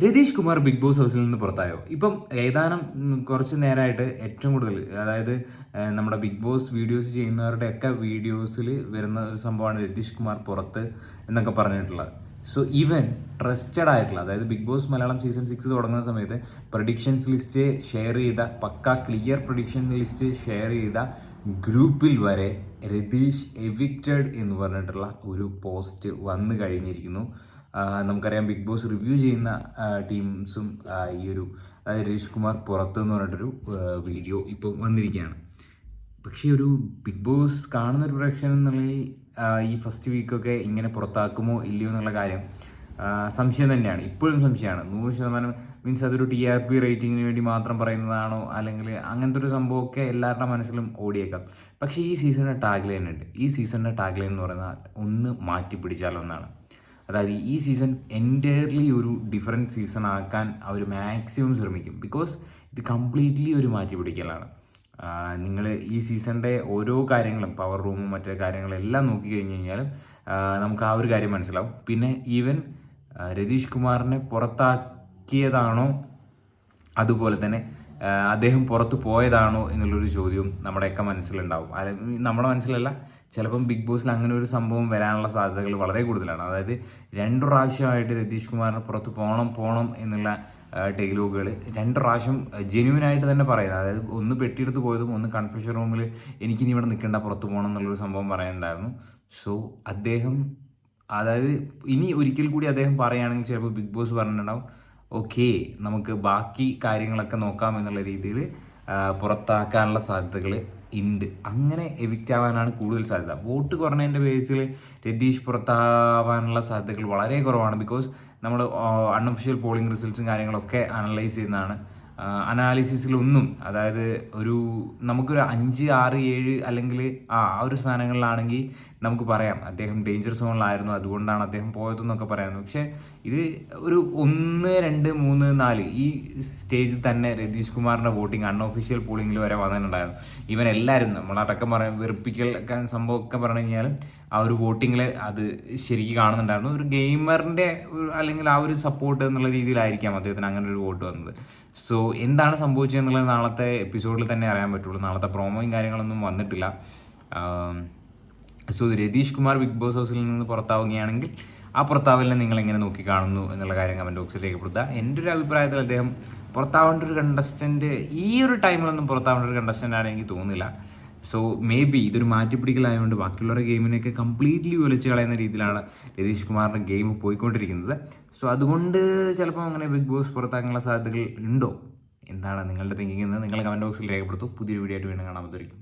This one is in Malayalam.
രതീഷ് കുമാർ ബിഗ് ബോസ് ഹൗസിൽ നിന്ന് പുറത്തായോ? ഇപ്പം ഏതാനും കുറച്ച് നേരമായിട്ട് ഏറ്റവും കൂടുതൽ അതായത് നമ്മുടെ ബിഗ് ബോസ് വീഡിയോസ് ചെയ്യുന്നവരുടെയൊക്കെ വീഡിയോസിൽ വരുന്ന ഒരു സംഭവമാണ് രതീഷ് കുമാർ പുറത്ത് എന്നൊക്കെ പറഞ്ഞിട്ടുള്ളത്. സോ ഈവൻ ട്രസ്റ്റഡ് ആയിട്ടുള്ള, അതായത് ബിഗ് ബോസ് മലയാളം സീസൺ 6 തുടങ്ങുന്ന സമയത്ത് പ്രഡിക്ഷൻസ് ലിസ്റ്റ് ഷെയർ ചെയ്ത, പക്ക ക്ലിയർ പ്രഡിക്ഷൻ ലിസ്റ്റ് ഷെയർ ചെയ്ത ഗ്രൂപ്പിൽ വരെ രതീഷ് എവിക്റ്റഡ് എന്ന് പറഞ്ഞിട്ടുള്ള ഒരു പോസ്റ്റ് വന്നു കഴിഞ്ഞിരിക്കുന്നു. നമുക്കറിയാം ബിഗ് ബോസ് റിവ്യൂ ചെയ്യുന്ന ടീംസും ഈ ഒരു അതായത് രതീഷ് കുമാർ പുറത്ത് എന്ന് പറഞ്ഞിട്ടൊരു വീഡിയോ ഇപ്പോൾ വന്നിരിക്കുകയാണ്. പക്ഷേ ഒരു ബിഗ് ബോസ് കാണുന്ന ഒരു പ്രേക്ഷകൻ എന്നുള്ളതിൽ ഈ ഫസ്റ്റ് വീക്കൊക്കെ ഇങ്ങനെ പുറത്താക്കുമോ ഇല്ലയോ എന്നുള്ള കാര്യം സംശയം തന്നെയാണ്. ഇപ്പോഴും സംശയമാണ്. 100% മീൻസ് അതൊരു TRP റേറ്റിങ്ങിന് വേണ്ടി മാത്രം പറയുന്നതാണോ, അല്ലെങ്കിൽ അങ്ങനത്തെ ഒരു സംഭവമൊക്കെ എല്ലാവരുടെ മനസ്സിലും ഓടിയേക്കാം. പക്ഷേ ഈ സീസണിൻ്റെ ടാഗ് ലൈൻ ഉണ്ട്. ഈ സീസണിൻ്റെ ടാഗ് ലൈൻ എന്ന് പറയുന്നത് ഒന്ന് മാറ്റി പിടിച്ചാലോ എന്നാണ്. അതായത് ഈ സീസൺ എൻറ്റയർലി ഒരു ഡിഫറെൻറ്റ് സീസൺ ആക്കാൻ അവർ മാക്സിമം ശ്രമിക്കും. ബിക്കോസ് ഇത് കംപ്ലീറ്റ്ലി ഒരു മാറ്റി പിടിക്കലാണ്. നിങ്ങൾ ഈ സീസണിൻ്റെ ഓരോ കാര്യങ്ങളും, പവർ റൂമും മറ്റേ കാര്യങ്ങളെല്ലാം നോക്കിക്കഴിഞ്ഞ് കഴിഞ്ഞാലും നമുക്ക് ആ ഒരു കാര്യം മനസ്സിലാവും. പിന്നെ ഈവൻ രതീഷ് കുമാറിനെ പുറത്താക്കിയതാണോ, അതുപോലെ തന്നെ അദ്ദേഹം പുറത്ത് പോയതാണോ എന്നുള്ളൊരു ചോദ്യവും നമ്മുടെയൊക്കെ മനസ്സിലുണ്ടാവും. നമ്മുടെ മനസ്സിലല്ല, ചിലപ്പം ബിഗ് ബോസിൽ അങ്ങനെ ഒരു സംഭവം വരാനുള്ള സാധ്യതകൾ വളരെ കൂടുതലാണ്. അതായത് 2 പ്രാവശ്യമായിട്ട് രതീഷ് കുമാറിന് പുറത്ത് പോകണം എന്നുള്ള ഡയലോഗുകൾ 2 പ്രാവശ്യം ജെന്യൂനായിട്ട് തന്നെ പറയുന്നത്. അതായത് ഒന്ന് പെട്ടിയെടുത്ത് പോയതും ഒന്ന് കൺഫ്യൂഷൻ റൂമിൽ എനിക്കിനി ഇവിടെ നിൽക്കേണ്ട, പുറത്ത് പോകണം എന്നുള്ളൊരു സംഭവം പറയുന്നുണ്ടായിരുന്നു. സോ അദ്ദേഹം, അതായത് ഇനി ഒരിക്കൽ കൂടി അദ്ദേഹം പറയുകയാണെങ്കിൽ ചിലപ്പോൾ ബിഗ് ബോസ് പറഞ്ഞിട്ടുണ്ടാവും, ഓക്കെ നമുക്ക് ബാക്കി കാര്യങ്ങളൊക്കെ നോക്കാം എന്നുള്ള രീതിയിൽ പുറത്താക്കാനുള്ള സാധ്യതകൾ ഉണ്ട്. അങ്ങനെ എവിക്റ്റ് ആവാനാണ് കൂടുതൽ സാധ്യത. വോട്ട് കുറഞ്ഞതിൻ്റെ ബേസിൽ രതീഷ് പുറത്താവാനുള്ള സാധ്യതകൾ വളരെ കുറവാണ്. ബിക്കോസ് നമ്മൾ അൺഒഫീഷ്യൽ പോളിംഗ് റിസൾട്ട്സും കാര്യങ്ങളൊക്കെ അനലൈസ് ചെയ്യുന്നതാണ്. അനാലിസിസിലൊന്നും, അതായത് നമുക്കൊരു 5, 6, 7 അല്ലെങ്കിൽ ആ ഒരു സ്ഥാനങ്ങളിലാണെങ്കിൽ നമുക്ക് പറയാം അദ്ദേഹം ഡേഞ്ചർ സോണിലായിരുന്നു, അതുകൊണ്ടാണ് അദ്ദേഹം പോയതെന്നൊക്കെ പറയാമായിരുന്നു. പക്ഷേ ഇത് ഒരു 1, 2, 3, 4 ഈ സ്റ്റേജിൽ തന്നെ രതീഷ് കുമാറിൻ്റെ വോട്ടിംഗ് അൺഒഫീഷ്യൽ പോളിംഗിൽ വരെ വന്നിട്ടുണ്ടായിരുന്നു. ഇവൻ എല്ലാവരും നമ്മളടക്കം വെറുപ്പിക്കൽ സംഭവമൊക്കെ പറഞ്ഞു കഴിഞ്ഞാൽ ആ ഒരു വോട്ടിങ്ങിൽ അത് ശരിക്കും കാണുന്നുണ്ടായിരുന്നു. ഒരു ഗെയിമറിൻ്റെ അല്ലെങ്കിൽ ആ ഒരു സപ്പോർട്ട് എന്നുള്ള രീതിയിലായിരിക്കാം അദ്ദേഹത്തിന് അങ്ങനെ ഒരു വോട്ട് വന്നത്. സോ എന്താണ് സംഭവിച്ചതെന്നുള്ളത് നാളത്തെ എപ്പിസോഡിൽ തന്നെ അറിയാൻ പറ്റുള്ളൂ. നാളത്തെ പ്രോമോയും കാര്യങ്ങളൊന്നും വന്നിട്ടില്ല. So Ratheesh Kumar Bigg Boss ഹൗസിൽ നിന്ന് പുറത്താവുകയാണെങ്കിൽ ആ പുറത്താവലിനെ നിങ്ങളെങ്ങനെ നോക്കി കാണുന്നു എന്നുള്ള കാര്യം കമൻറ്റ് ബോക്സിൽ രേഖപ്പെടുത്തുക. എൻ്റെ ഒരു അഭിപ്രായത്തിൽ അദ്ദേഹം പുറത്താവേണ്ട ഒരു കണ്ടസ്റ്റൻറ്റ്, ഈ ഒരു ടൈമിലൊന്നും പുറത്താവേണ്ട ഒരു കണ്ടസ്റ്റൻ്റ് ആണെന്ന് എനിക്ക് തോന്നുന്നില്ല. സോ മേ ബി ഇതൊരു മാറ്റിപ്പിടിക്കലായതുകൊണ്ട് ബാക്കിയുള്ളവരുടെ ഗെയിമിനെയൊക്കെ കംപ്ലീറ്റ്ലി ഒലിച്ച് കളയുന്ന രീതിയിലാണ് രതീഷ് കുമാറിൻ്റെ ഗെയിം പോയിക്കൊണ്ടിരിക്കുന്നത്. സോ അതുകൊണ്ട് ചിലപ്പോൾ അങ്ങനെ ബിഗ് ബോസ് പുറത്താക്കാനുള്ള സാധ്യതകൾ ഉണ്ടോ? എന്താണ് നിങ്ങളുടെ തിങ്കിങ് എന്ന് നിങ്ങൾ കമൻറ്റ് ബോക്സിൽ രേഖപ്പെടുത്തും. പുതിയൊരു വീഡിയോ ആയിട്ട് വീണ്ടും കാണാൻ പറ്റുമായിരിക്കും.